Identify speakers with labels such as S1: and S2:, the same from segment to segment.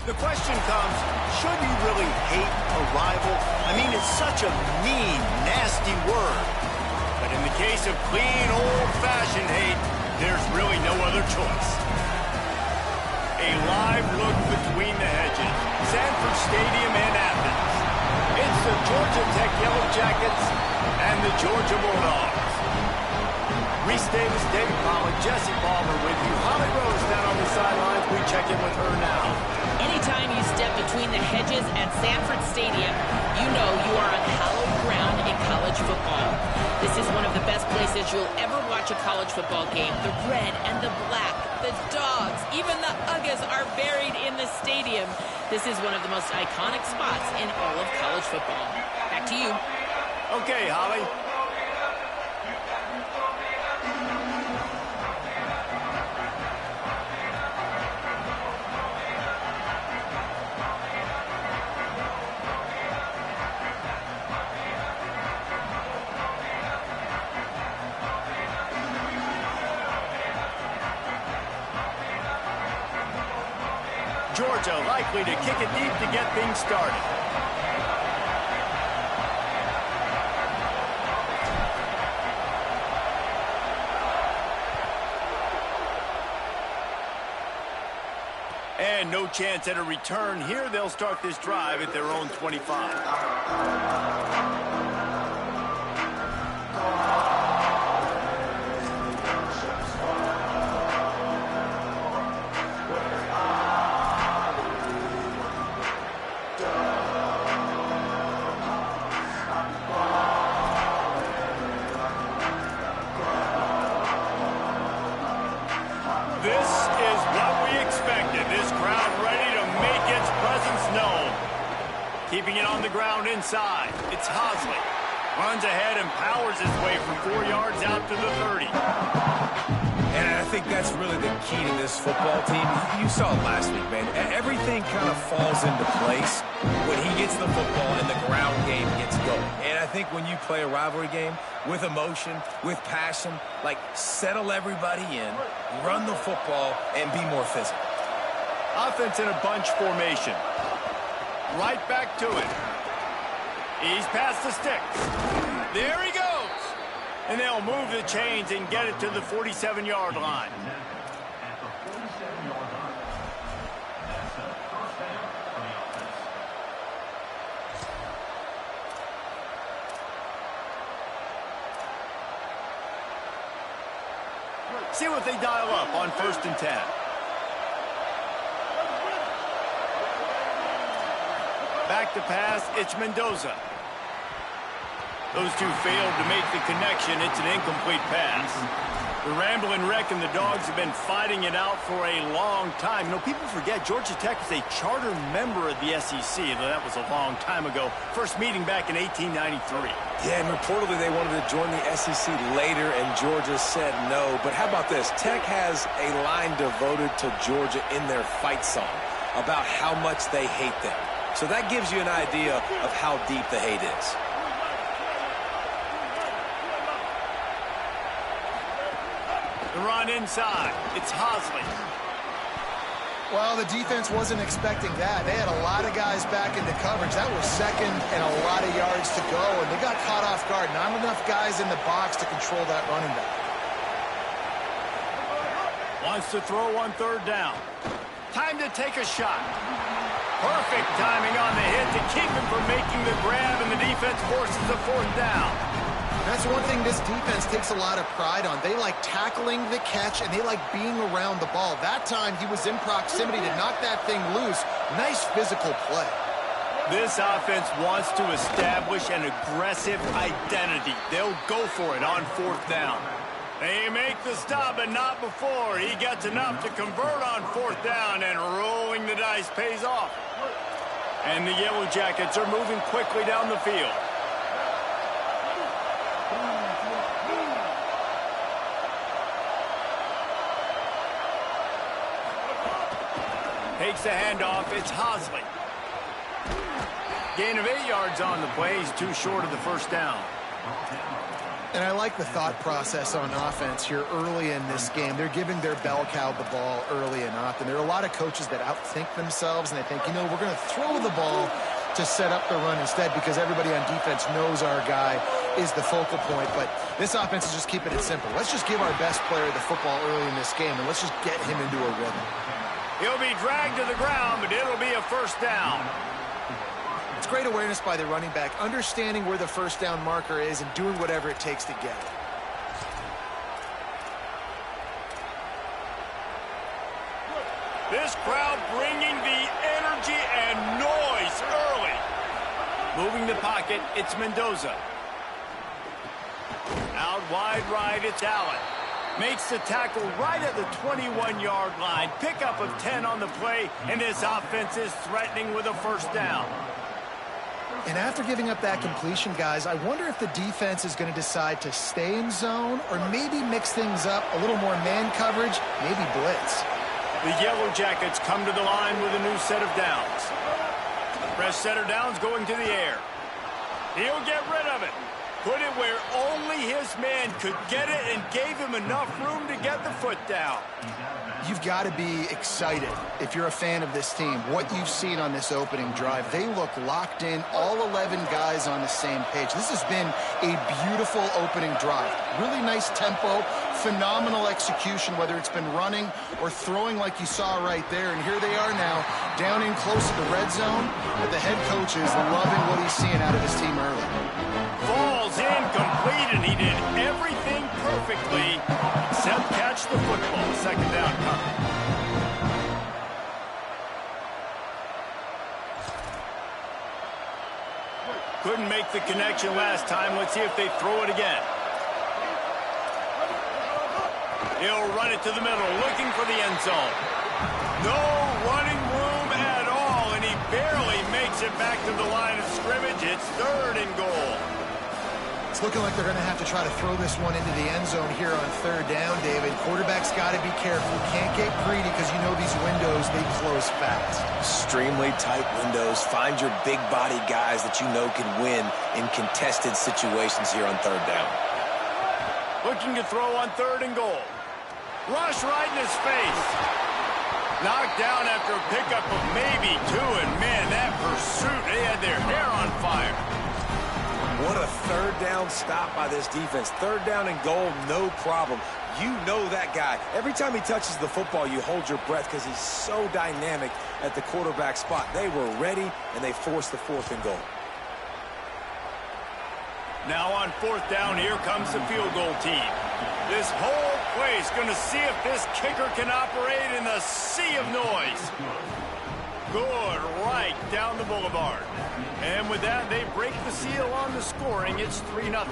S1: The question comes, should you really hate a rival? I mean, it's such a mean, nasty word. But in the case of clean, old-fashioned hate, there's really no other choice. A live look between the hedges. Sanford Stadium in Athens. It's the Georgia Tech Yellow Jackets and the Georgia Bulldogs. Reese Davis, David Pollack, Jesse Palmer with you. Holly Rose down on the sidelines. We check in with her now.
S2: Anytime you step between the hedges at Sanford Stadium, you know you are on hallowed ground in college football. This is one of the best places you'll ever watch a college football game. The red and the black, the dogs, even the Uggas are buried in the stadium. This is one of the most iconic spots in all of college football. Back to you.
S1: Okay, Holly. Georgia likely to kick it deep to get things started. And no chance at a return here. They'll start this drive at their own 25. Keeping it on the ground inside. It's Hosley. Runs ahead and powers his way from 4 yards out to the 30.
S3: And I think that's really the key to this football team. You saw it last week, man. Everything kind of falls into place when he gets the football and the ground game gets going. And I think when you play a rivalry game with emotion, with passion, like settle everybody in, run the football, and be more physical.
S1: Offense in a bunch formation. Right back to it. He's past the sticks. There he goes. And they'll move the chains and get it to the 47-yard line. See what they dial up on 1st and 10. Back to pass, it's Mendoza. Those two failed to make the connection. It's an incomplete pass. The Ramblin' Wreck and the Dogs have been fighting it out for a long time. You know, people forget Georgia Tech is a charter member of the SEC, though that was a long time ago. First meeting back in 1893.
S3: Yeah, and reportedly they wanted to join the SEC later, and Georgia said no. But how about this? Tech has a line devoted to Georgia in their fight song about how much they hate them. So that gives you an idea of how deep the hate is.
S1: The run inside. It's Hosley.
S4: Well, the defense wasn't expecting that. They had a lot of guys back into coverage. That was second and a lot of yards to go, and they got caught off guard. Not enough guys in the box to control that running back.
S1: Wants to throw on 3rd down. Time to take a shot. Perfect timing on the hit to keep him from making the grab, and the defense forces a 4th down.
S4: That's one thing this defense takes a lot of pride on. They like tackling the catch, and they like being around the ball. That time, he was in proximity to knock that thing loose. Nice physical play.
S1: This offense wants to establish an aggressive identity. They'll go for it on 4th down. They make the stop, but not before. He gets enough to convert on 4th down, and rolling the dice pays off. And the Yellow Jackets are moving quickly down the field. Takes the handoff. It's Hosley. Gain of 8 yards on the play. He's too short of the 1st down.
S4: And I like the thought process on offense here early in this game. They're giving their bell cow the ball early and often. There are a lot of coaches that outthink themselves, and they think, you know, we're going to throw the ball to set up the run instead because everybody on defense knows our guy is the focal point. But this offense is just keeping it simple. Let's just give our best player the football early in this game, and let's just get him into a rhythm.
S1: He'll be dragged to the ground, but it'll be a first down.
S4: It's great awareness by the running back, understanding where the first down marker is and doing whatever it takes to get it.
S1: This crowd bringing the energy and noise early. Moving the pocket, it's Mendoza. Out wide right, it's Allen. Makes the tackle right at the 21-yard line. Pickup of 10 on the play, and this offense is threatening with a first down.
S4: And after giving up that completion, guys, I wonder if the defense is going to decide to stay in zone or maybe mix things up, a little more man coverage, maybe blitz.
S1: The Yellow Jackets come to the line with a new set of downs. Fresh set of downs going to the air. He'll get rid of it. Put it where only his man could get it and gave him enough room to get the foot down.
S4: You've got to be excited if you're a fan of this team. What you've seen on this opening drive, they look locked in, all 11 guys on the same page. This has been a beautiful opening drive. Really nice tempo, phenomenal execution, whether it's been running or throwing like you saw right there. And here they are now, down in close to the red zone, but the head coach is loving what he's seeing out of his team early.
S1: Falls incomplete, and he did everything perfectly except catch the football. Second down coming. Couldn't make the connection last time. Let's see if they throw it again. He'll run it to the middle, looking for the end zone. No running room at all, and he barely makes it back to the line of scrimmage. It's third and goal.
S4: It's looking like they're going to have to try to throw this one into the end zone here on third down, David. Quarterback's got to be careful. Can't get greedy because you know these windows, they close fast.
S3: Extremely tight windows. Find your big body guys that you know can win in contested situations here on third down.
S1: Looking to throw on third and goal. Rush right in his face. Knocked down after a pickup of maybe two, and man, that pursuit, they had their hair on fire.
S3: What a third down stop by this defense. Third down and goal, no problem. You know that guy. Every time he touches the football, you hold your breath because he's so dynamic at the quarterback spot. They were ready, and they forced the fourth and goal.
S1: Now on fourth down, here comes the field goal team. This whole place going to see if this kicker can operate in the sea of noise. Good, right down the boulevard. And with that, they break the seal on the scoring. It's 3-0.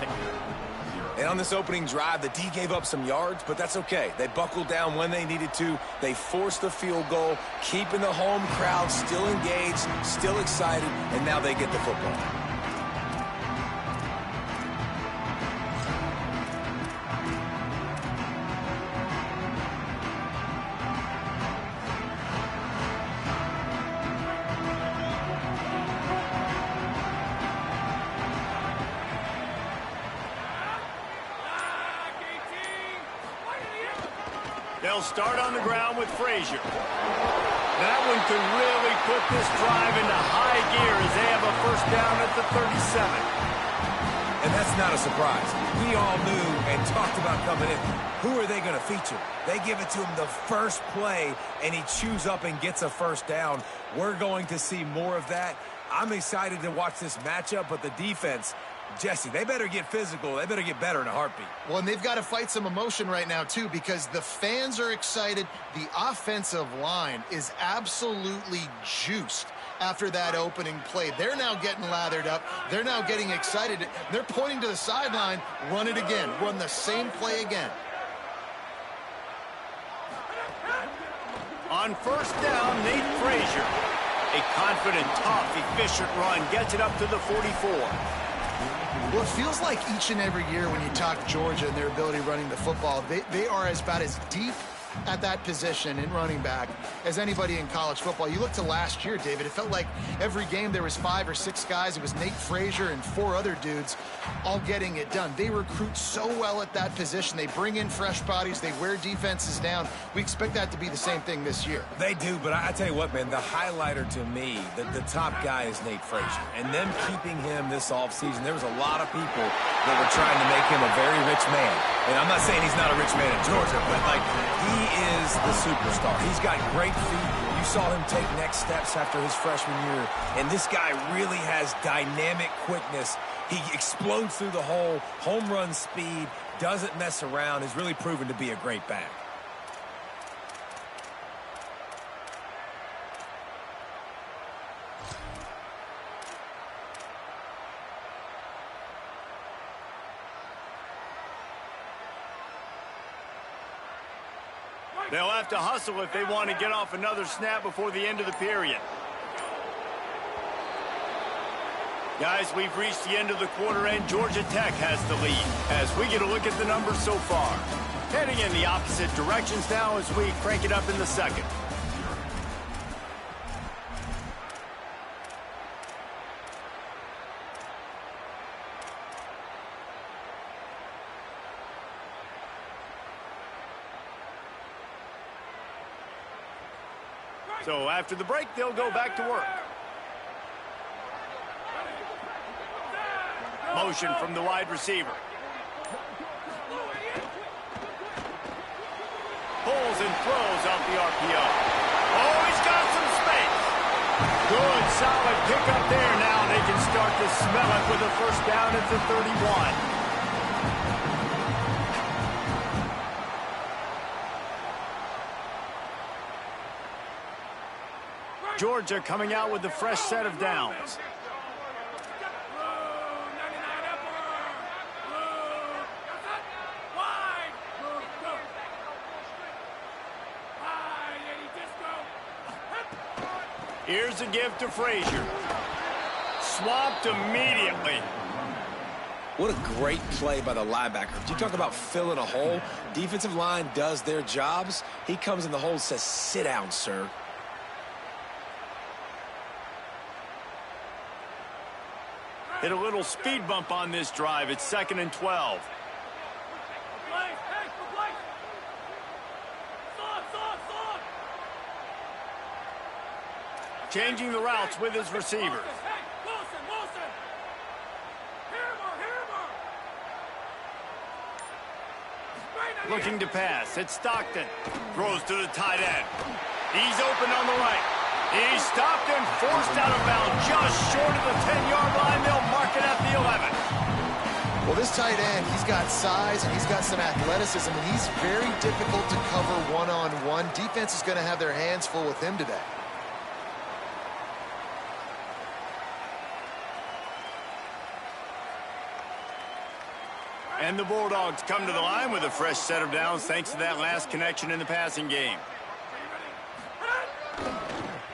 S3: And on this opening drive, the D gave up some yards, but that's okay. They buckled down when they needed to. They forced the field goal, keeping the home crowd still engaged, still excited, and now they get the football.
S1: They'll start on the ground with Frazier. That one could really put this drive into high gear as they have a first down at the 37.
S3: And that's not a surprise. We all knew and talked about coming in. Who are they going to feature? They give it to him the first play, and he chews up and gets a first down. We're going to see more of that. I'm excited to watch this matchup, but the defense, Jesse, they better get physical. They better get better in a heartbeat.
S4: Well, and they've got to fight some emotion right now, too, because the fans are excited. The offensive line is absolutely juiced after that opening play. They're now getting lathered up. They're now getting excited. They're pointing to the sideline. Run it again. Run the same play again.
S1: On first down, Nate Frazier. A confident, tough, efficient run. Gets it up to the 44.
S4: Well, it feels like each and every year when you talk Georgia and their ability running the football, they are about as deep at that position in running back as anybody in college football. You look to last year, David, it felt like every game there was 5 or 6 guys. It was Nate Frazier and 4 other dudes all getting it done. They recruit so well at that position. They bring in fresh bodies. They wear defenses down. We expect that to be the same thing this year.
S3: They do, but I tell you what, man, the highlighter to me, the top guy is Nate Frazier. And them keeping him this offseason, there was a lot of people that were trying to make him a very rich man. And I'm not saying he's not a rich man in Georgia, but, like, he is the superstar. He's got great feet. You saw him take next steps after his freshman year. And this guy really has dynamic quickness. He explodes through the hole, home run speed, doesn't mess around, is really proven to be a great back.
S1: They'll have to hustle if they want to get off another snap before the end of the period. Guys, we've reached the end of the quarter, and Georgia Tech has the lead as we get a look at the numbers so far. Heading in the opposite directions now as we crank it up in the second. So after the break, they'll go back to work. Motion from the wide receiver. Pulls and throws out the RPO. Oh, he's got some space. Good, solid pickup there. Now they can start to smell it with a first down at the 31. Georgia coming out with a fresh set of downs. Here's a give to Frazier. Swamped immediately.
S3: What a great play by the linebacker. You talk about filling a hole. Defensive line does their jobs. He comes in the hole and says, "Sit down, sir."
S1: Hit a little speed bump on this drive. It's 2nd and 12. Changing the routes with his receivers. Looking to pass. It's Stockton. Throws to the tight end. He's open on the right. He's stopped and forced out of bounds just short of the 10-yard line. They'll mark it at the 11.
S4: Well, this tight end, he's got size and he's got some athleticism, and he's very difficult to cover one-on-one. Defense is going to have their hands full with him today.
S1: And the Bulldogs come to the line with a fresh set of downs thanks to that last connection in the passing game.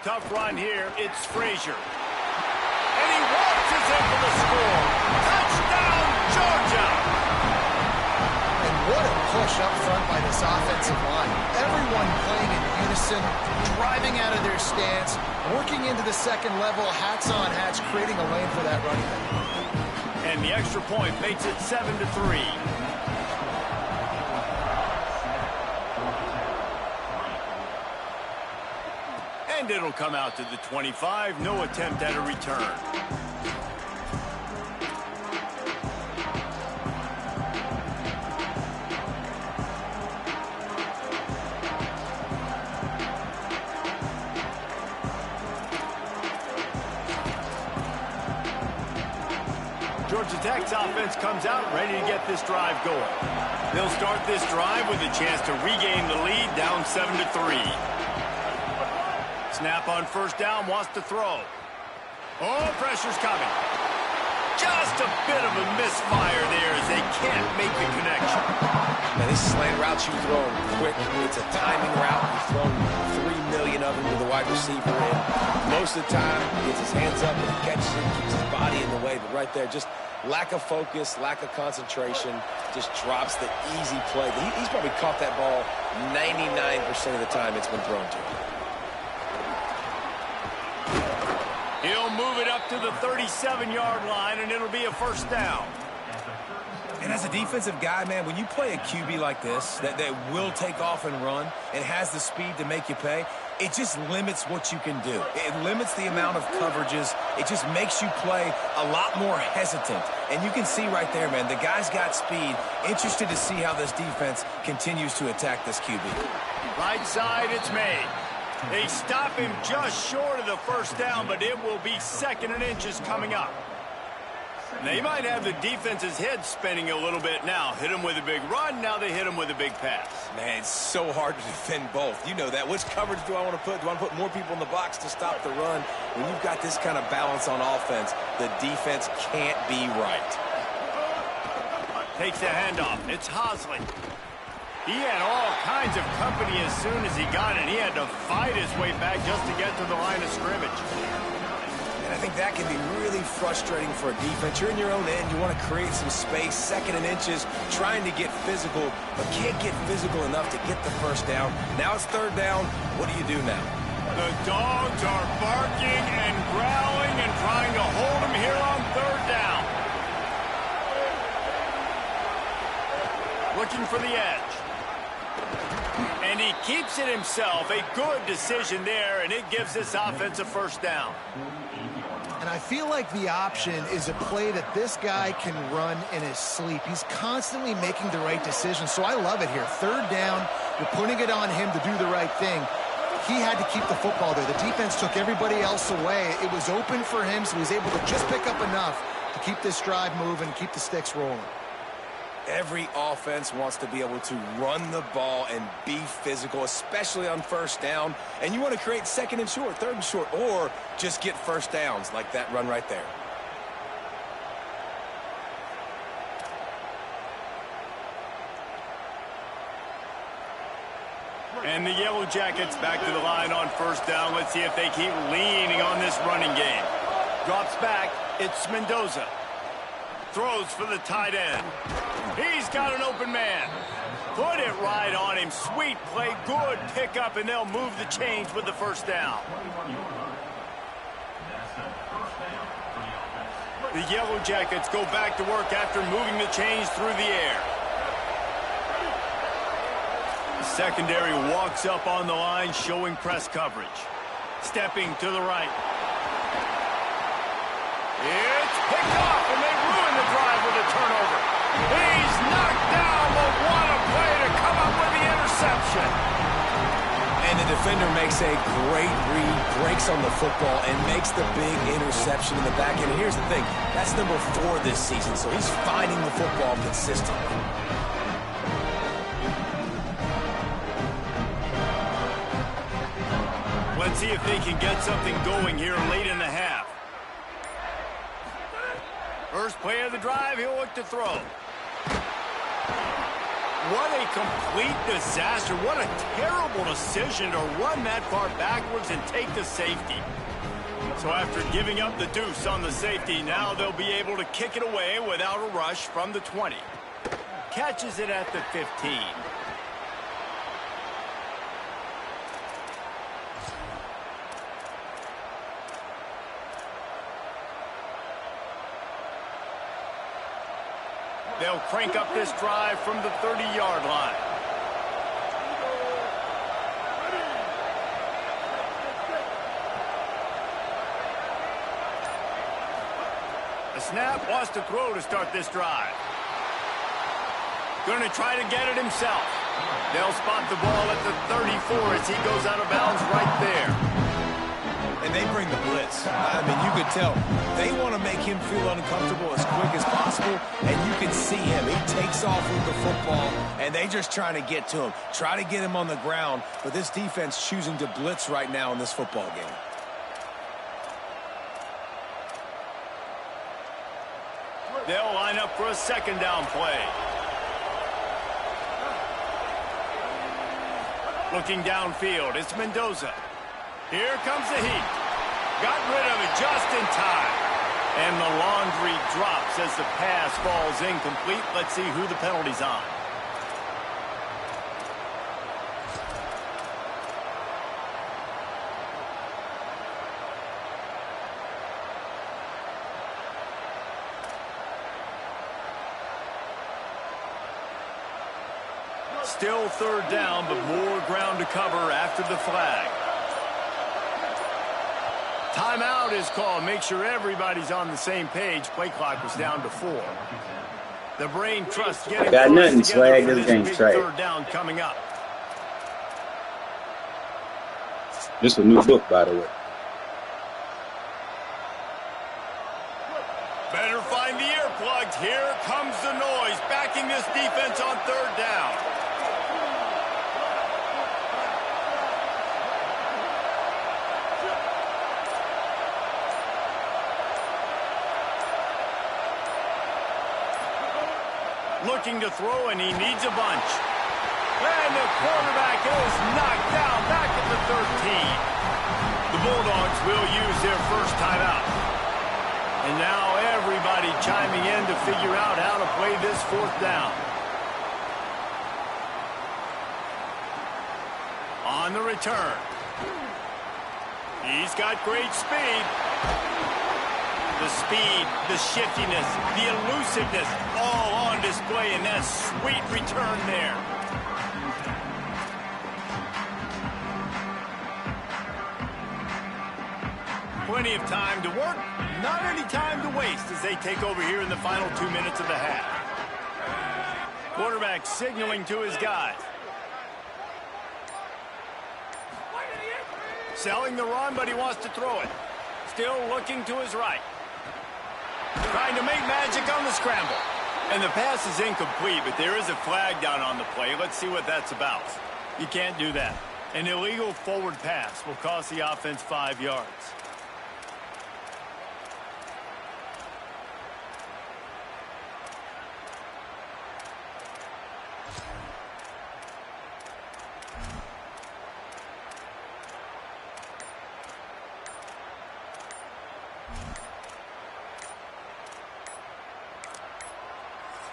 S1: Tough run here. It's Frazier. And he waltzes in for the score. Touchdown, Georgia!
S4: And what a push up front by this offensive line. Everyone playing in unison, driving out of their stance, working into the second level, hats on hats, creating a lane for that running back.
S1: And the extra point makes it 7-3. And it'll come out to the 25. No attempt at a return. Georgia Tech's offense comes out ready to get this drive going. They'll start this drive with a chance to regain the lead, down 7-3. Snap on first down, wants to throw. Oh, pressure's coming. Just a bit of a misfire there as they can't make the connection.
S3: Now, these slant routes you throw quick. It's a timing route. You've thrown 3 million of them to the wide receiver, and most of the time he gets his hands up and he catches it, keeps his body in the way. but right there, just lack of focus, lack of concentration, just drops the easy play. He's probably caught that ball 99% of the time it's been thrown to him.
S1: He'll move it up to the 37-yard line, and it'll be a first down.
S3: And as a defensive guy, man, when you play a QB like this that will take off and run and has the speed to make you pay, it just limits what you can do. It limits the amount of coverages. It just makes you play a lot more hesitant. And you can see right there, man, the guy's got speed. Interested to see how this defense continues to attack this QB.
S1: Right side, it's made. They stop him just short of the first down, but it will be 2nd and inches coming up. They might have the defense's head spinning a little bit now. Hit him with a big run, now they hit him with a big pass.
S3: Man, it's so hard to defend both. You know that. Which coverage do I want to put? Do I want to put more people in the box to stop the run? When you've got this kind of balance on offense, the defense can't be right.
S1: Takes the handoff. It's Hosley. He had all kinds of company as soon as he got it. He had to fight his way back just to get to the line of scrimmage.
S3: And I think that can be really frustrating for a defense. You're in your own end. You want to create some space, 2nd and inches, trying to get physical, but can't get physical enough to get the first down. Now it's 3rd down. What do you do now?
S1: The dogs are barking and growling and trying to hold him here on 3rd down. Looking for the edge. And he keeps it himself. A good decision there, and it gives this offense a first down.
S4: And I feel like the option is a play that this guy can run in his sleep. He's constantly making the right decision, so I love it here. 3rd down, you're putting it on him to do the right thing. He had to keep the football there. The defense took everybody else away. It was open for him, so he was able to just pick up enough to keep this drive moving, keep the sticks rolling.
S3: Every offense wants to be able to run the ball and be physical, especially on 1st down. And you want to create 2nd and short, 3rd and short, or just get first downs like that run right there.
S1: And the Yellow Jackets back to the line on 1st down. Let's see if they keep leaning on this running game. Drops back. It's Mendoza. Throws for the tight end. He's got an open man. Put it right on him. Sweet play. Good pickup, and they'll move the chains with the first down. The Yellow Jackets go back to work after moving the chains through the air. The secondary walks up on the line, showing press coverage. Stepping to the right. It's picked off, and they ruin the drive with a turnover. He's knocked down, but what a play to come up with the interception.
S3: And the defender makes a great read, breaks on the football, and makes the big interception in the back end. And here's the thing, that's number 4 this season, so he's finding the football consistently.
S1: Let's see if they can get something going here late in the half. First play of the drive, he'll look to throw. What a complete disaster. What a terrible decision to run that far backwards and take the safety. So after giving up the deuce on the safety, now they'll be able to kick it away without a rush from the 20. Catches it at the 15. They'll crank up this drive from the 30-yard line. The snap wants to throw to start this drive. Going to try to get it himself. They'll spot the ball at the 34 as he goes out of bounds right there.
S3: And they bring the blitz. I mean, you could tell they want to make him feel uncomfortable as quick as possible, and you can see him. He takes off with the football, and they just trying to get to him, try to get him on the ground, but this defense choosing to blitz right now in this football game.
S1: They'll line up for a 2nd down play. Looking downfield, it's Mendoza. Here comes the heat. Got rid of it just in time. And the laundry drops as the pass falls incomplete. Let's see who the penalty's on. Still third down, but more ground to cover after the flag. Timeout is called. Make sure everybody's on the same page. Play clock was down to 4. The brain trust getting
S5: got nothing,
S1: together
S5: swag.
S1: for
S5: This
S1: this
S5: game's
S1: big
S5: trash.
S1: third down coming up.
S5: This is a new book, by the way.
S1: Better find the earplugs. Here comes the noise, backing this defense on third down. Looking to throw, and he needs a bunch. And the quarterback is knocked down back at the 13. The Bulldogs will use their first timeout. And now everybody chiming in to figure out how to play this fourth down. On the return. He's got great speed. The speed, the shiftiness, the elusiveness, all on display in that sweet return there. Plenty of time to work, not any time to waste as they take over here in the final 2 minutes of the half. Quarterback signaling to his guys. Selling the run, but he wants to throw it. Still looking to his right. Trying to make magic on the scramble. And the pass is incomplete, but there is a flag down on the play. Let's see what that's about. You can't do that. An illegal forward pass will cost the offense 5 yards.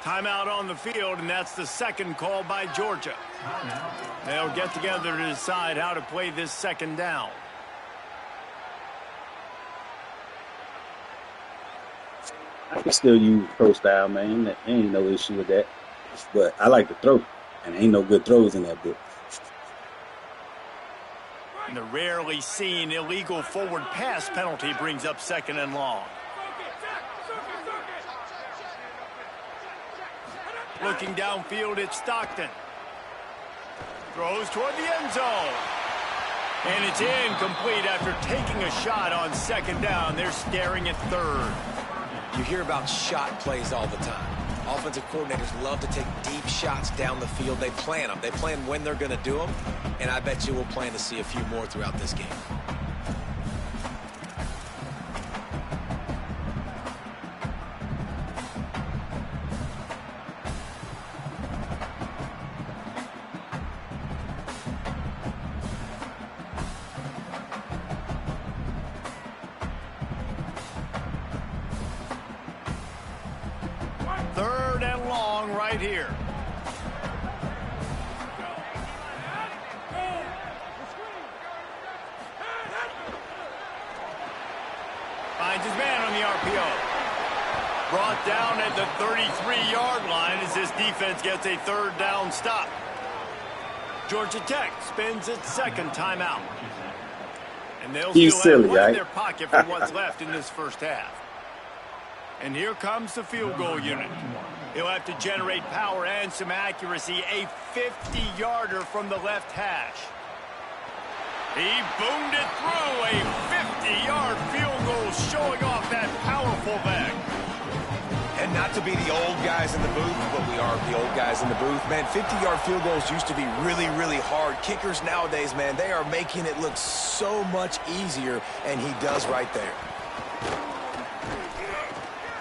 S1: Timeout on the field, and that's the second call by Georgia. They'll get together to decide how to play this second down.
S5: I can still use pro style, man. There ain't no issue with that. But I like to throw, and ain't no good throws in that book.
S1: And the rarely seen illegal forward pass penalty brings up second and long. Looking downfield, it's Stockton. Throws toward the end zone. And it's incomplete after taking a shot on second down. They're staring at third.
S3: You hear about shot plays all the time. Offensive coordinators love to take deep shots down the field. They plan them. They plan when they're going to do them. And I bet you we'll plan to see a few more throughout this game.
S1: Third and long right here. Finds his man on the RPO. Brought down at the 33-yard line as this defense gets a third down stop. Georgia Tech spends its second timeout. And they'll still have one in their pocket for what's left in this first half. And here comes the field goal unit. He'll have to generate power and some accuracy. A 50-yarder from the left hash. He boomed it through. A 50-yard field goal showing off that powerful leg.
S3: And not to be the old guys in the booth, but we are the old guys in the booth. Man, 50-yard field goals used to be really, really hard. Kickers nowadays, man, they are making it look so much easier, and he does right there.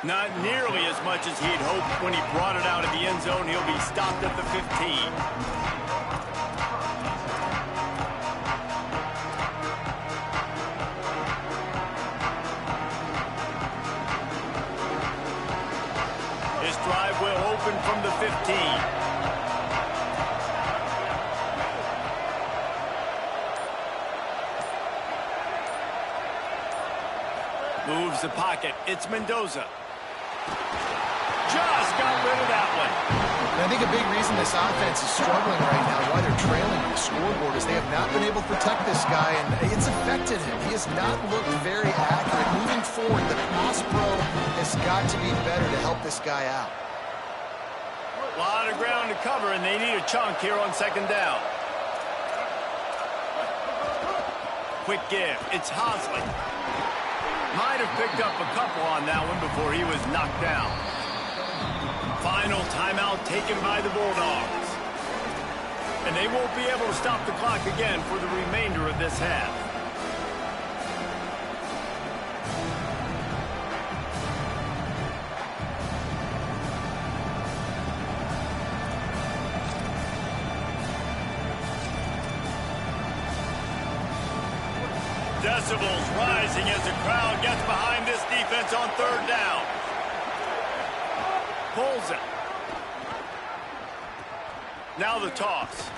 S1: Not nearly as much as he'd hoped when he brought it out of the end zone. He'll be stopped at the 15. this drive will open from the 15. Moves the pocket. It's Mendoza. Just got rid of that one.
S4: And I think a big reason this offense is struggling right now, why they're trailing on the scoreboard, is they have not been able to protect this guy, and it's affected him. He has not looked very accurate. Moving forward, the pass pro has got to be better to help this guy out.
S1: A lot of ground to cover, and they need a chunk here on second down. Quick give. It's Hosley. Might have picked up a couple on that one before he was knocked down. Final timeout taken by the Bulldogs. And they won't be able to stop the clock again for the remainder of this half. Decibels rising as the crowd gets behind this defense on third down. Pulls it. Now the toss.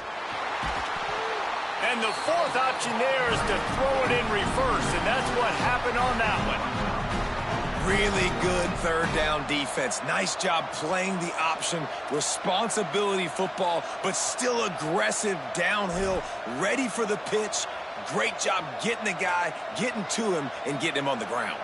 S1: And the fourth option there is to throw it in reverse, and that's what happened on that one.
S3: Really good third down defense. Nice job playing the option. Responsibility football, but still aggressive downhill, ready for the pitch. Great job getting the guy, getting to him, and getting him on the ground.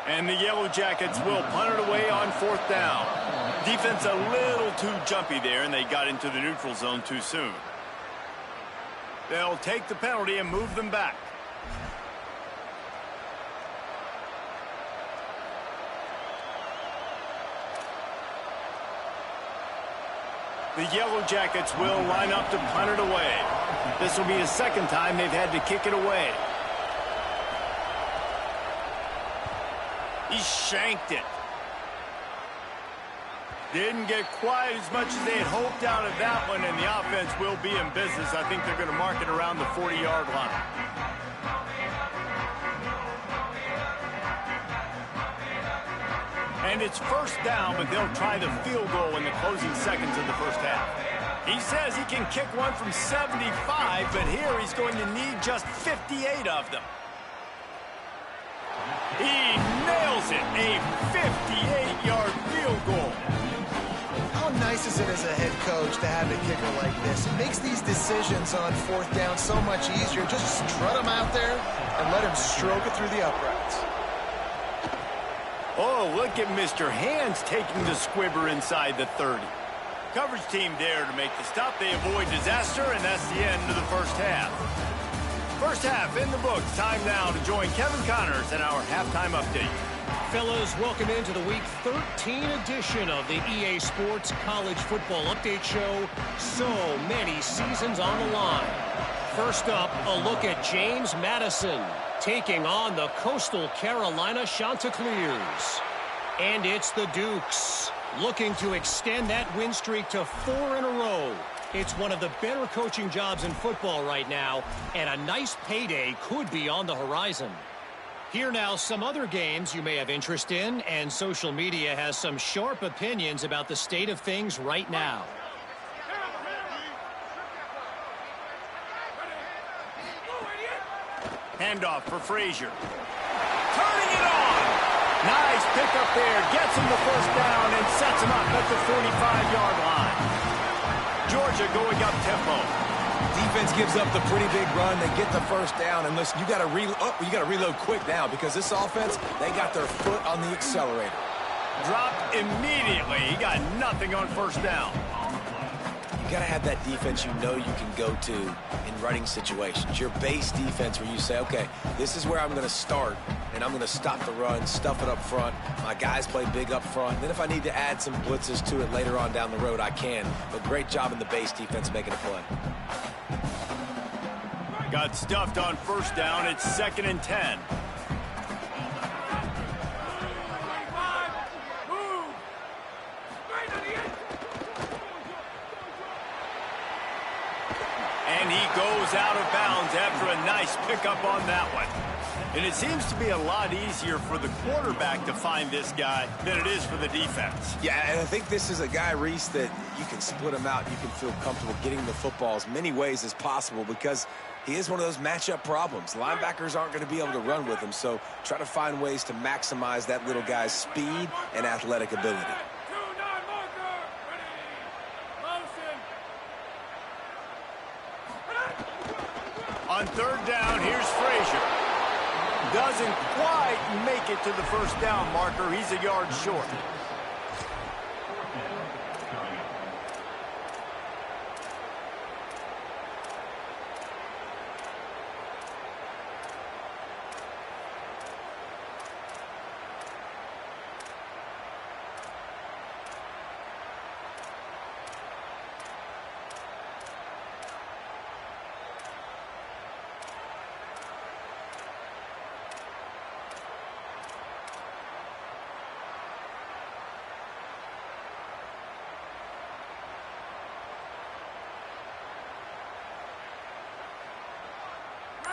S1: And the Yellow Jackets will punt it away on fourth down. Defense a little too jumpy there, and they got into the neutral zone too soon. They'll take the penalty and move them back. The Yellow Jackets will line up to punt it away. This will be the second time they've had to kick it away. He shanked it. Didn't get quite as much as they had hoped out of that one, and the offense will be in business. I think they're going to mark it around the 40-yard line. And it's first down, but they'll try the field goal in the closing seconds of the first half. He says he can kick one from 75, but here he's going to need just 58 of them. He nails it, a 58-yard field goal.
S4: How nice is it as a head coach to have a kicker like this? It makes these decisions on fourth down so much easier. Just strut him out there and let him stroke it through the uprights.
S1: Oh, look at Mr. Hands taking the squibber inside the 30. Coverage team there to make the stop. They avoid disaster, and that's the end of the first half. First half in the books. Time now to join Kevin Connors in our halftime update.
S6: Fellas, welcome into the Week 13 edition of the EA Sports College Football Update Show. So many seasons on the line. First up, a look at James Madison taking on the Coastal Carolina Chanticleers. And it's the Dukes looking to extend that win streak to 4 in a row. It's one of the better coaching jobs in football right now, and a nice payday could be on the horizon. Here now, some other games you may have interest in, and social media has some sharp opinions about the state of things right now.
S1: Handoff for Frazier. Turning it on! Nice pickup there. Gets him the first down and sets him up at the 45-yard line. Georgia going up tempo.
S3: Defense gives up the pretty big run. They get the first down, and listen, you got to reload quick now because this offense, they got their foot on the accelerator.
S1: Dropped immediately. He got nothing on first down.
S3: You got to have that defense you know you can go to in running situations. Your base defense where you say, okay, this is where I'm going to start, and I'm going to stop the run, stuff it up front. My guys play big up front. And then if I need to add some blitzes to it later on down the road, I can. But great job in the base defense making a play.
S1: Got stuffed on first down. It's 2nd and 10. And he goes out of bounds after a nice pickup on that one. And it seems to be a lot easier for the quarterback to find this guy than it is for the defense.
S3: Yeah, and I think this is a guy, Reese, that you can split him out. You can feel comfortable getting the football as many ways as possible because he is one of those matchup problems. Linebackers aren't going to be able to run with him, so try to find ways to maximize that little guy's speed and athletic ability.
S1: On third down, here's Frazier. Doesn't quite make it to the first down marker. He's a yard short.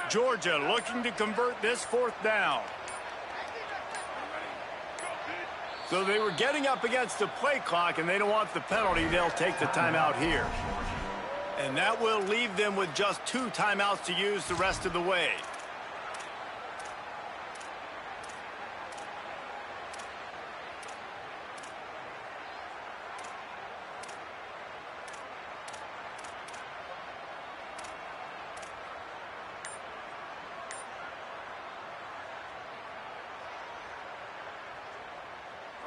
S1: Georgia looking to convert this fourth down. So they were getting up against the play clock, and they don't want the penalty. They'll take the timeout here. And that will leave them with just 2 timeouts to use the rest of the way.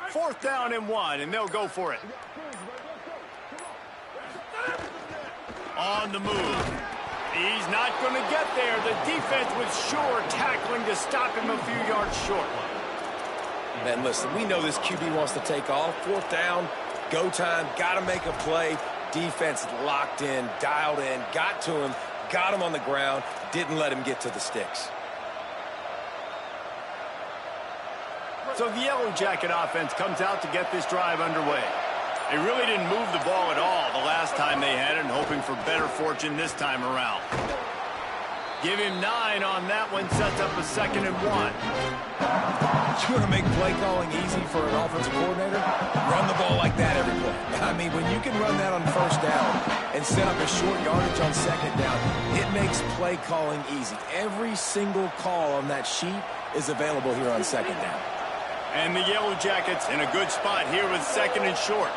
S1: Fourth down and 1, and they'll go for it. On the move. He's not going to get there. The defense was sure tackling to stop him a few yards short.
S3: Man, listen, we know this QB wants to take off. Fourth down, go time, got to make a play. Defense locked in, dialed in, got to him, got him on the ground, didn't let him get to the sticks.
S1: So the Yellow Jacket offense comes out to get this drive underway. They really didn't move the ball at all the last time they had it, and hoping for better fortune this time around. Give him 9 on that one, sets up a 2nd and 1.
S3: You want to make play calling easy for an offensive coordinator? Run the ball like that every play. I mean, when you can run that on first down and set up a short yardage on 2nd down, it makes play calling easy. Every single call on that sheet is available here on 2nd down.
S1: And the Yellow Jackets in a good spot here with 2nd and short.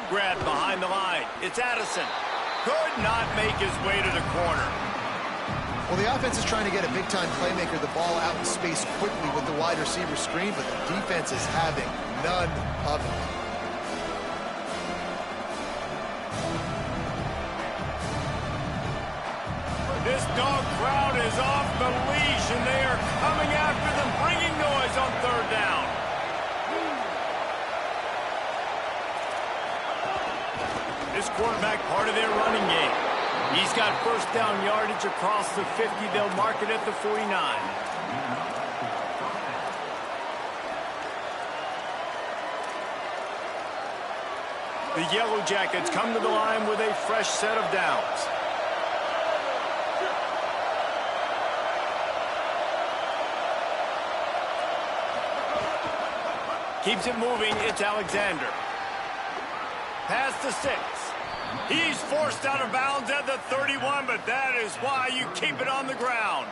S1: Grab behind the line. It's Addison. Could not make his way to the corner.
S4: Well, the offense is trying to get a big-time playmaker the ball out in space quickly with the wide receiver screen, but the defense is having none of it.
S1: This dog crowd is off the leash, and they are coming after them, bringing noise on 3rd down. This quarterback part of their running game. He's got first down yardage across the 50. They'll mark it at the 49. The Yellow Jackets come to the line with a fresh set of downs. Keeps it moving. It's Alexander. Past the 6. He's forced out of bounds at the 31, but that is why you keep it on the ground.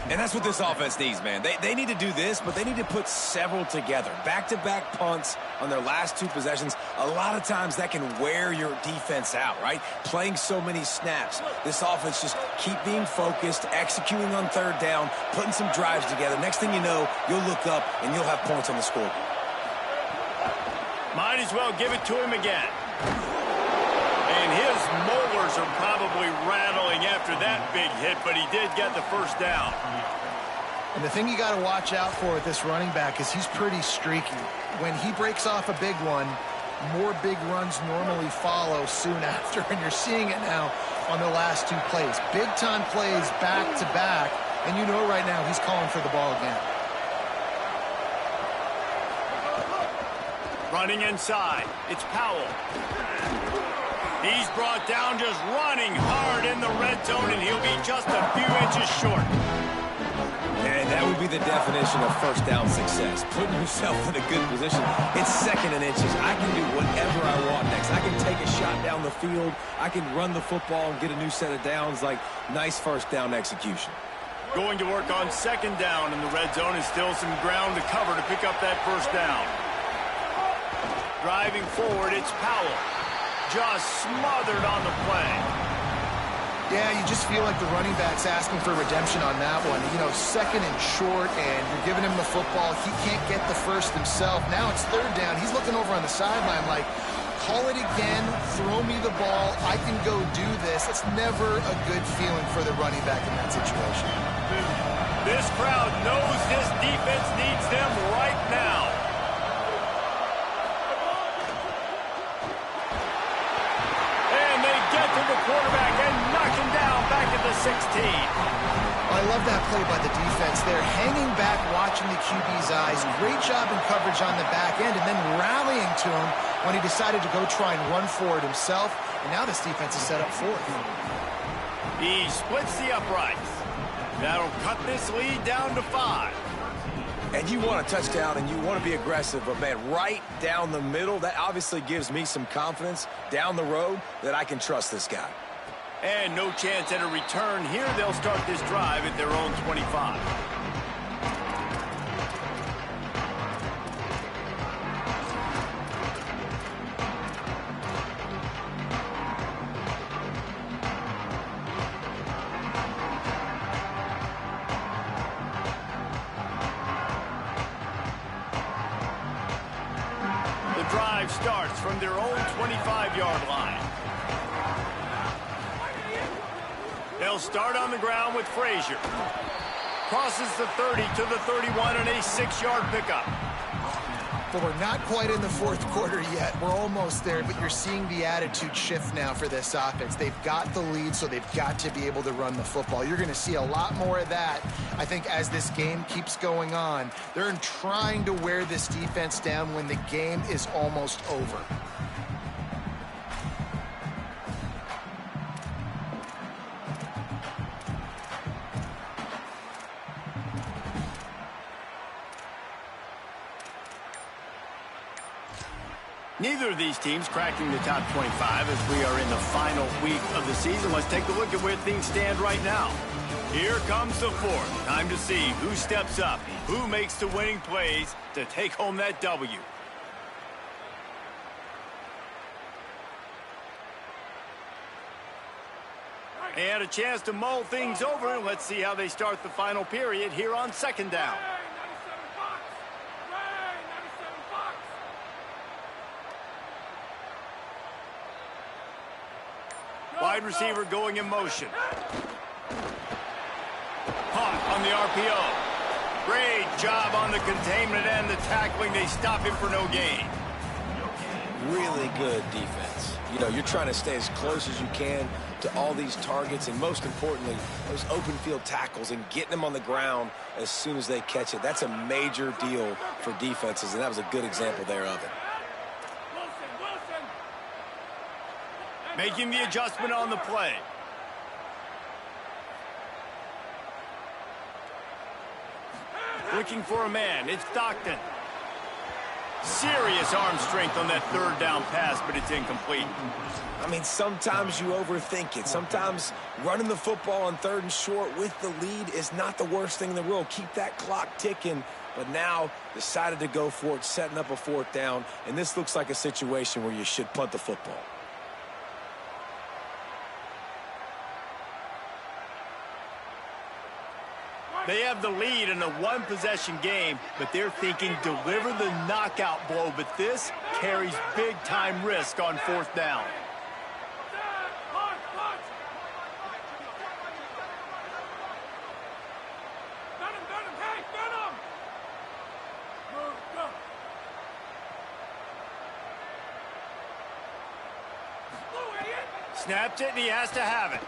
S3: And that's what this offense needs, man. They need to do this, but they need to put several together. Back-to-back punts on their last 2 possessions. A lot of times that can wear your defense out, right? Playing so many snaps. This offense just keep being focused, executing on 3rd down, putting some drives together. Next thing you know, you'll look up and you'll have points on the scoreboard.
S1: Might as well give it to him again. And his molars are probably rattling after that big hit, but he did get the first down.
S4: And the thing you got to watch out for with this running back is he's pretty streaky. When he breaks off a big one, more big runs normally follow soon after, and you're seeing it now on the last 2 plays. Big-time plays back-to-back, and you know right now he's calling for the ball again.
S1: Running inside, it's Powell. He's brought down just running hard in the red zone, and he'll be just a few inches short.
S3: And that would be the definition of first down success. Putting yourself in a good position. It's second and inches. I can do whatever I want next. I can take a shot down the field. I can run the football and get a new set of downs. Like, nice first down execution.
S1: Going to work on second down in the red zone, and still some ground to cover to pick up that first down. Driving forward, it's Powell. Just smothered on the play.
S4: Yeah, you just feel like the running back's asking for redemption on that one. You know, second and short, and you're giving him the football. He can't get the first himself. Now it's third down. He's looking over on the sideline like, call it again, throw me the ball, I can go do this. It's never a good feeling for the running back in that situation.
S1: This crowd knows this defense needs them right now. Get to the quarterback and knock him down back at the 16.
S4: I love that play by the defense. They're hanging back, watching the QB's eyes. Great job in coverage on the back end, and then rallying to him when he decided to go try and run for it himself. And now this defense is set up fourth.
S1: He splits the uprights. That'll cut this lead down to 5.
S3: And you want a touchdown and you want to be aggressive, but man, right down the middle, that obviously gives me some confidence down the road that I can trust this guy.
S1: And no chance at a return here. They'll start this drive at their own 25. Drive starts from their own 25-yard line. They'll start on the ground with Frazier. Crosses the 30 to the 31 and a 6-yard pickup.
S4: But we're not quite in the fourth quarter yet. We're almost there, but you're seeing the attitude shift now for this offense. They've got the lead, so they've got to be able to run the football. You're going to see a lot more of that, I think, as this game keeps going on. They're trying to wear this defense down when the game is almost over.
S1: Neither of these teams cracking the top 25 as we are in the final week of the season. Let's take a look at where things stand right now. Here comes the fourth. Time to see who steps up, who makes the winning plays to take home that W. And a chance to mull things over. Let's see how they start the final period here on second down. Wide receiver going in motion. Caught on the RPO. Great job on the containment and the tackling. They stop him for no gain.
S3: Really good defense. You know, you're trying to stay as close as you can to all these targets, and most importantly, those open field tackles and getting them on the ground as soon as they catch it. That's a major deal for defenses, and that was a good example there of it.
S1: Making the adjustment on the play. Looking for a man. It's Stockton. Serious arm strength on that third down pass, but it's incomplete.
S3: I mean, sometimes you overthink it. Sometimes running the football on third and short with the lead is not the worst thing in the world. Keep that clock ticking. But now decided to go for it, setting up a fourth down. And this looks like a situation where you should punt the football.
S1: They have the lead in a one-possession game, but they're thinking deliver the knockout blow. But this carries big-time risk on fourth down. Snaps it, and he has to have it.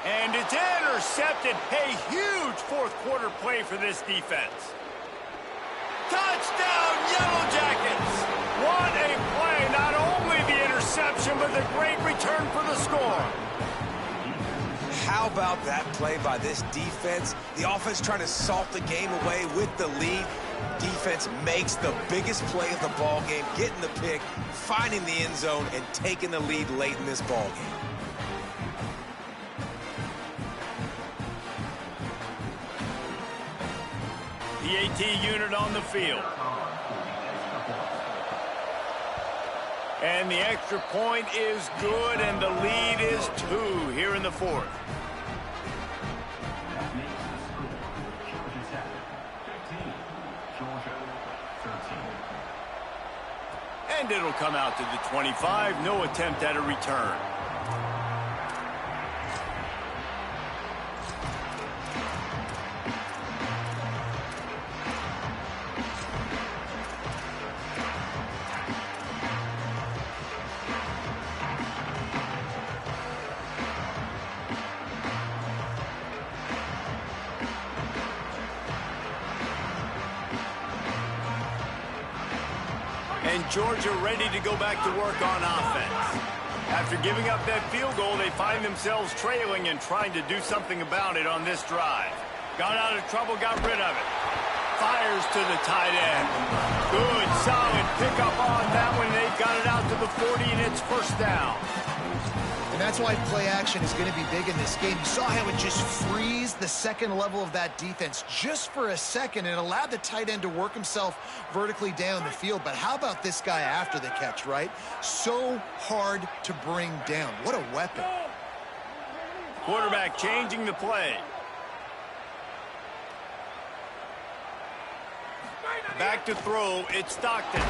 S1: And it's intercepted. A huge fourth-quarter play for this defense. Touchdown, Yellow Jackets! What a play. Not only the interception, interception, but the great return for the score.
S3: How about that play by this defense? The offense trying to salt the game away with the lead. Defense makes the biggest play of the ball game, getting the pick, finding the end zone, and taking the lead late in this ball game.
S1: The AT unit on the field. And the extra point is good, and the lead is 2 here in the fourth. And it'll come out to the 25. No attempt at a return. And Georgia ready to go back to work on offense. After giving up that field goal, they find themselves trailing and trying to do something about it on this drive. Got out of trouble, got rid of it. Fires to the tight end. Good, solid pickup on that one. They've got it out to the 40, and it's first down.
S4: And that's why play action is going to be big in this game. You saw how it just frees the second level of that defense just for a second and allowed the tight end to work himself vertically down the field. But how about this guy after the catch, right? So hard to bring down. What a weapon.
S1: Quarterback changing the play. Back to throw, it's Stockton.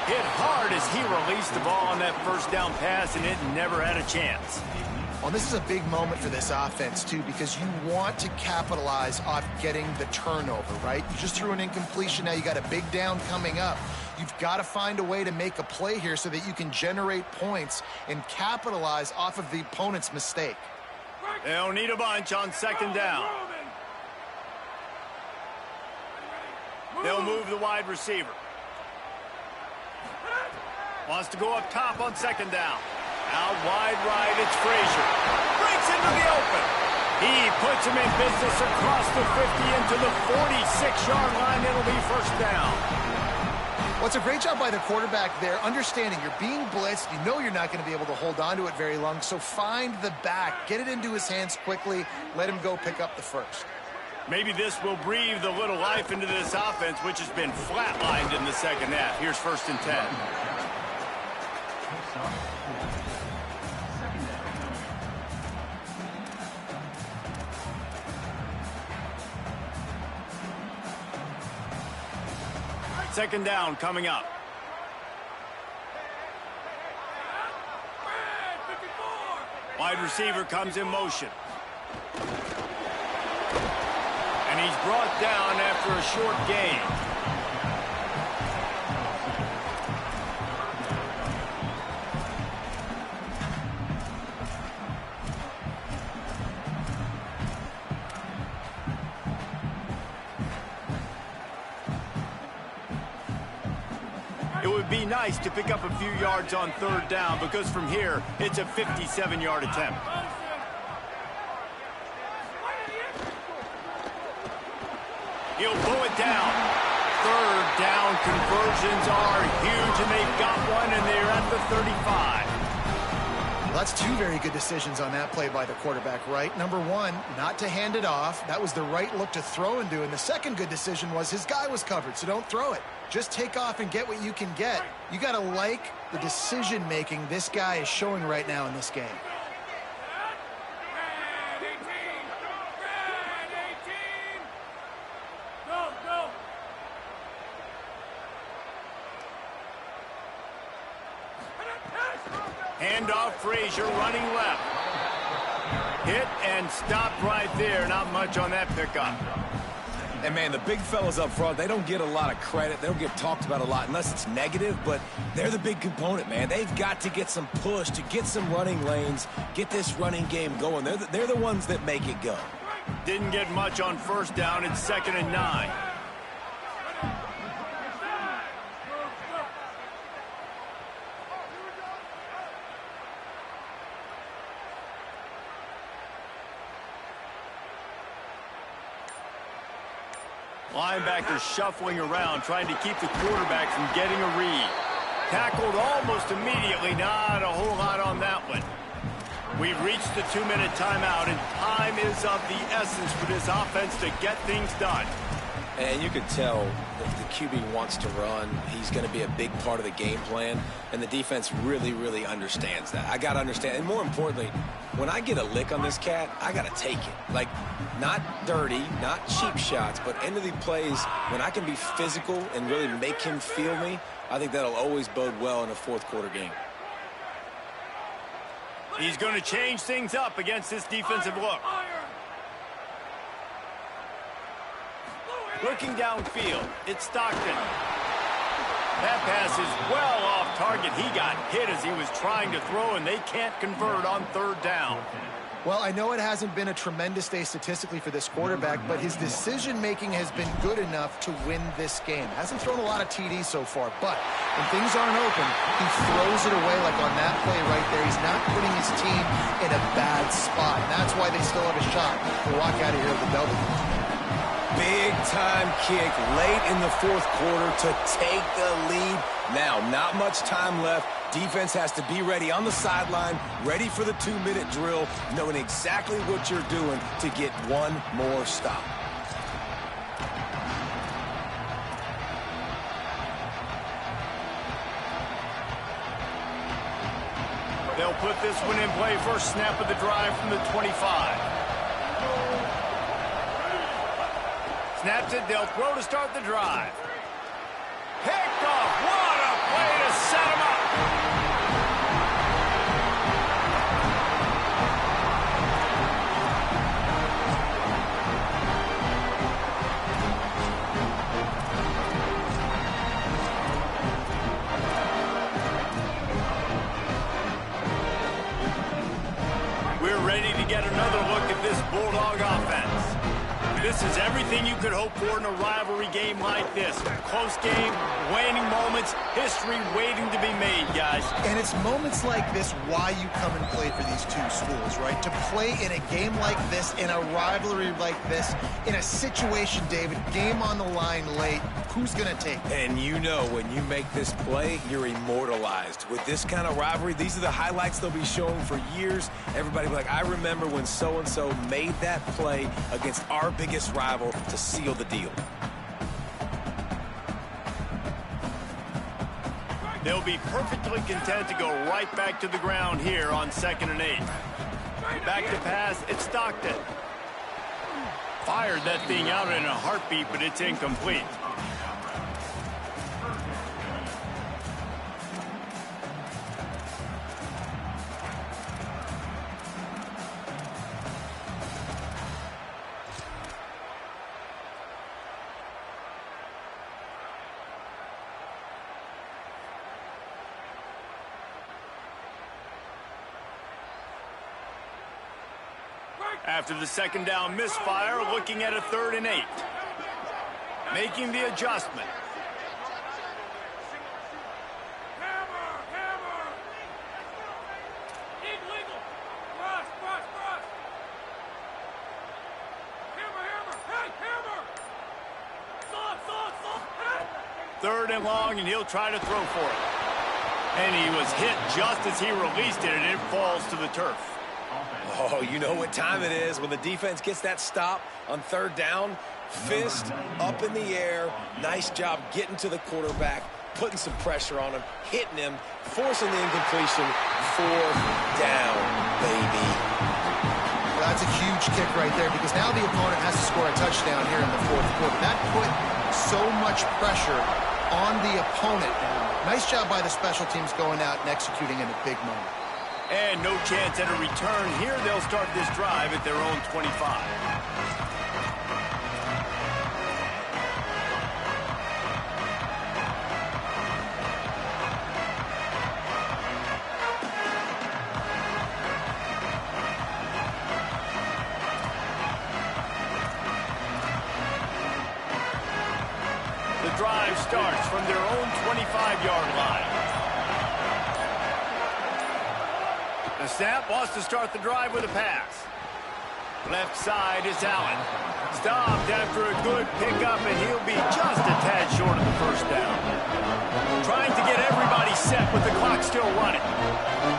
S1: Hit hard as he released the ball on that first down pass, and it never had a chance.
S4: Well, this is a big moment for this offense, too, because you want to capitalize off getting the turnover, right? You just threw an incompletion. Now you got a big down coming up. You've got to find a way to make a play here so that you can generate points and capitalize off of the opponent's mistake.
S1: They'll need a bunch on second down. They'll move the wide receiver. Wants to go up top on second down. Out wide right, it's Frazier. Breaks into the open. He puts him in business across the 50 into the 46-yard line. It'll be first down.
S4: Well, it's a great job by the quarterback there, understanding you're being blitzed. You know you're not going to be able to hold on to it very long, so find the back. Get it into his hands quickly. Let him go pick up the first.
S1: Maybe this will breathe a little life into this offense, which has been flatlined in the second half. Here's first and 10. Second down coming up. Wide receiver comes in motion. And he's brought down after a short gain. It would be nice to pick up a few yards on third down because from here, it's a 57-yard attempt. He'll pull it down. Third down conversions are huge, and they've got one, and they're at the 35.
S4: Well, that's two very good decisions on that play by the quarterback, right? Number one, not to hand it off. That was the right look to throw into, and the second good decision was his guy was covered, so don't throw it. Just take off and get what you can get. You got to like the decision-making this guy is showing right now in this game.
S1: Handoff, Frazier running left. Hit and stopped right there. Not much on that pickup.
S3: And, man, the big fellas up front, they don't get a lot of credit. They don't get talked about a lot unless it's negative, but they're the big component, man. They've got to get some push, to get some running lanes, get this running game going. They're the ones that make it go.
S1: Didn't get much on first down. It's 2nd and 9. Linebackers shuffling around, trying to keep the quarterback from getting a read. Tackled almost immediately. Not a whole lot on that one. We've reached the 2-minute timeout, and time is of the essence for this offense to get things done.
S3: And you can tell that the QB wants to run. He's going to be a big part of the game plan, and the defense really, really understands that. I got to understand, and more importantly, when I get a lick on this cat, I got to take it. Like, not dirty, not cheap shots, but end of the plays, when I can be physical and really make him feel me, I think that'll always bode well in a fourth-quarter game.
S1: He's going to change things up against this defensive look. Looking downfield, it's Stockton. That pass is well off target. He got hit as he was trying to throw, and they can't convert on third down.
S4: Well, I know it hasn't been a tremendous day statistically for this quarterback, but his decision-making has been good enough to win this game. Hasn't thrown a lot of TDs so far, but when things aren't open, he throws it away like on that play right there. He's not putting his team in a bad spot, and that's why they still have a shot to walk out of here with the W.
S3: Big-time kick late in the fourth quarter to take the lead. Now, not much time left. Defense has to be ready on the sideline, ready for the 2-minute drill, knowing exactly what you're doing to get one more stop.
S1: They'll put this one in play. First snap of the drive from the 25. Snaps it, they'll throw to start the drive. Picked off, what a play to set him up. We're ready to get another look at this Bulldog offense. This is everything you could hope for in a rivalry game like this. Close game, waning moments, history waiting to be made, guys.
S4: And it's moments like this why you come and play for these two schools, right? To play in a game like this, in a rivalry like this, in a situation, David, game on the line late, who's going to take it?
S3: And you know when you make this play, you're immortalized. With this kind of rivalry, these are the highlights they'll be showing for years. Everybody will be like, I remember when so-and-so made that play against our biggest rival to seal the deal.
S1: They'll be perfectly content to go right back to the ground here on 2nd and 8. Back to pass, it's Stockton. Fired that thing out in a heartbeat, but it's incomplete. After the second down misfire, looking at a 3rd and 8. Making the adjustment. Third and long, and he'll try to throw for it. And he was hit just as he released it, and it falls to the turf.
S3: Oh, you know what time it is when the defense gets that stop on 3rd down. Fist up in the air. Nice job getting to the quarterback, putting some pressure on him, hitting him, forcing the incompletion. 4th down, baby.
S4: Well, that's a huge kick right there because now the opponent has to score a touchdown here in the 4th quarter. That put so much pressure on the opponent. Nice job by the special teams going out and executing in a big moment.
S1: And no chance at a return here. They'll start this drive at their own 25. The drive starts from their own 25-yard line. The snap wants to start the drive with a pass. Left side is Allen. Stopped after a good pickup, and he'll be just a tad short of the first down. Trying to get everybody set with the clock still running.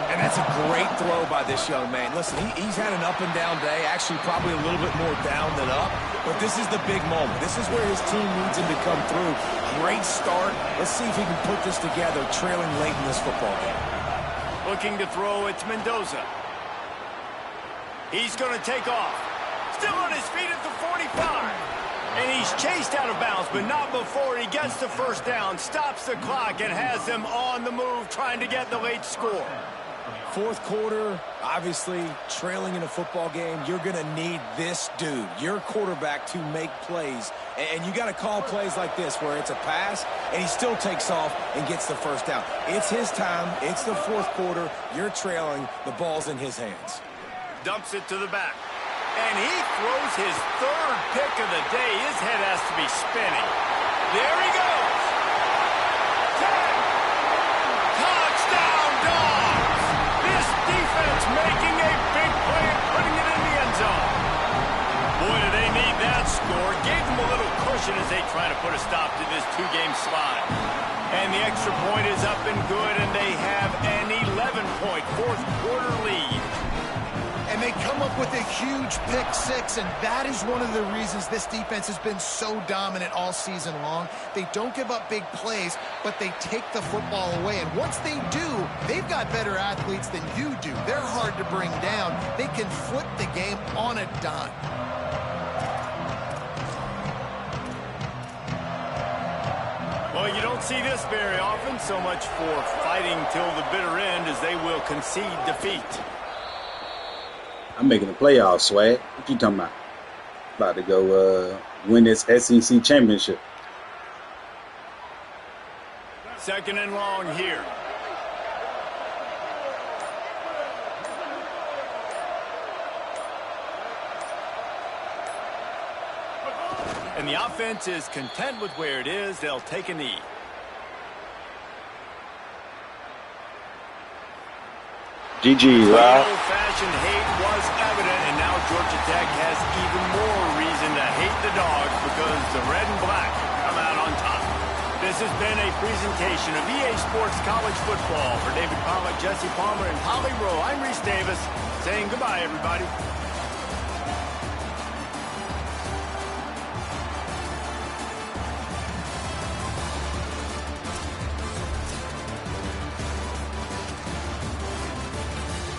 S3: And that's a great throw by this young man. Listen, he's had an up-and-down day, actually probably a little bit more down than up, but this is the big moment. This is where his team needs him to come through. Great start. Let's see if he can put this together, trailing late in this football game.
S1: Looking to throw, it's Mendoza. He's going to take off. Still on his feet at the 45. And he's chased out of bounds, but not before he gets the first down, stops the clock, and has them on the move trying to get the late score.
S3: Fourth quarter, obviously, trailing in a football game, you're going to need this dude, your quarterback, to make plays. And you got to call plays like this where it's a pass, and he still takes off and gets the first down. It's his time. It's the fourth quarter. You're trailing. The ball's in his hands.
S1: Dumps it to the back. And he throws his third pick of the day. His head has to be spinning. There he goes. 10. Touchdown, Dogs. This defense making a big play and putting it in the end zone. Boy, do they need that score. Gave them a little cushion as they try to put a stop to this two-game slide. And the extra point is up and good, and they have an 11-point fourth quarter lead.
S4: And they come up with a huge pick six, and that is one of the reasons this defense has been so dominant all season long. They don't give up big plays, but they take the football away. And once they do, they've got better athletes than you do. They're hard to bring down. They can flip the game on a dime.
S1: Well, you don't see this very often, so much for fighting till the bitter end as they will concede defeat.
S5: I'm making the playoffs, Swag. What you talking about? About to go win this SEC championship.
S1: Second and long here. And the offense is content with where it is. They'll take a knee.
S5: GG, Rob.
S1: Old-fashioned hate was evident, and now Georgia Tech has even more reason to hate the Dogs because the red and black come out on top. This has been a presentation of EA Sports College Football. For David Pollack, Jesse Palmer, and Holly Rowe, I'm Reese Davis saying goodbye, everybody.